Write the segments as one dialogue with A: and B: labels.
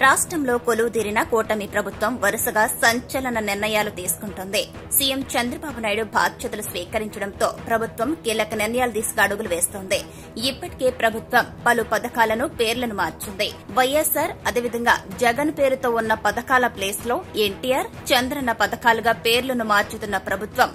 A: రాష్ట్రంలో కొలువుదీరిన కూటమి ప్రభుత్వం వరుసగా సంచలన నిర్ణయాలు తీసుకుంటోంది. సీఎం చంద్రబాబు నాయుడు బాధ్యతలు స్వీకరించడంతో ప్రభుత్వం కీలక నిర్ణయాలు తీసుకు అడుగులు వేస్తోంది. ఇప్పటికే ప్రభుత్వం పలు పథకాలను పేర్లను మార్చింది. వైఎస్సార్ అదేవిధంగా జగన్ పేరుతో ఉన్న పథకాల ప్లేస్ లో ఎన్టీఆర్, చంద్రన్న పథకాలుగా పేర్లను మార్చుతున్న ప్రభుత్వం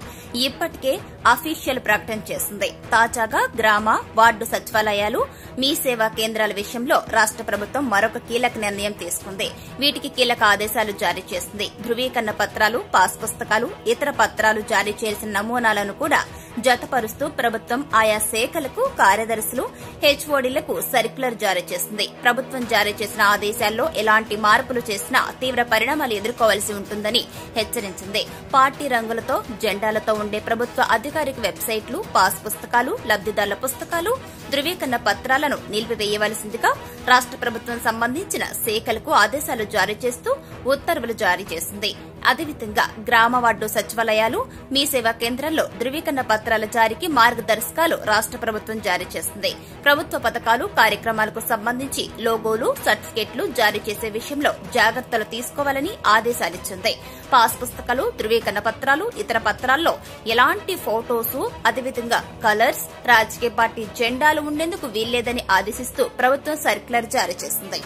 A: ఇప్పటికే అఫీషియల్ ప్రకటన చేసింది. తాజాగా గ్రామ, వార్డు సచివాలయాలు, మీ సేవా కేంద్రాల విషయంలో రాష్ట ప్రభుత్వం మరొక కీలక నిర్ణయం తీసుకుంది. వీటికి కీలక ఆదేశాలు జారీ చేసింది. ధృవీకరణ పత్రాలు, పాస్ పుస్తకాలు, ఇతర పత్రాలు జారీ చేయాల్సిన నమూనాలను కూడా జతపరుస్తూ ప్రభుత్వం ఆయా శాఖలకు కార్యదర్శులు, హెచ్ఓడీలకు సర్క్యులర్ జారీ చేసింది. ప్రభుత్వం జారీ చేసిన ఆదేశాల్లో ఎలాంటి మార్పులు చేసినా తీవ్ర పరిణామాలు ఎదుర్కోవాల్సి ఉంటుందని హెచ్చరించింది. పార్టీ రంగులతో, జెండాలతో ఉండే ప్రభుత్వ అధికారిక వెబ్సైట్లు, పాస్ పుస్తకాలు, లబ్దిదారుల పుస్తకాలు, ధృవీకరణ పత్రాలను నిలిపివేయవలసిందిగా రాష్ట ప్రభుత్వం సంబంధించిన శాఖలకు ఆదేశాలు జారీ చేస్తూ ఉత్తర్వులు జారీ చేసింది. అదేవిధంగా గ్రామ, వార్డు సచివాలయాలు, మీ సేవా కేంద్రాల్లో ధృవీకరణ పత్రాల జారీకి మార్గదర్శకాలు రాష్ట ప్రభుత్వం జారీ చేసింది. ప్రభుత్వ పథకాలు, కార్యక్రమాలకు సంబంధించి లోగోలు, సర్టిఫికెట్లు జారీ చేసే విషయంలో జాగ్రత్తలు తీసుకోవాలని ఆదేశాలిచ్చింది. పాస్ పుస్తకాలు, ధృవీకరణ పత్రాలు, ఇతర పత్రాల్లో ఎలాంటి ఫోటోసు, అదేవిధంగా కలర్స్, రాజకీయ పార్టీ జెండాలు ఉండేందుకు వీల్లేదని ఆదేశిస్తూ ప్రభుత్వం సర్క్యులర్ జారీ చేసింది.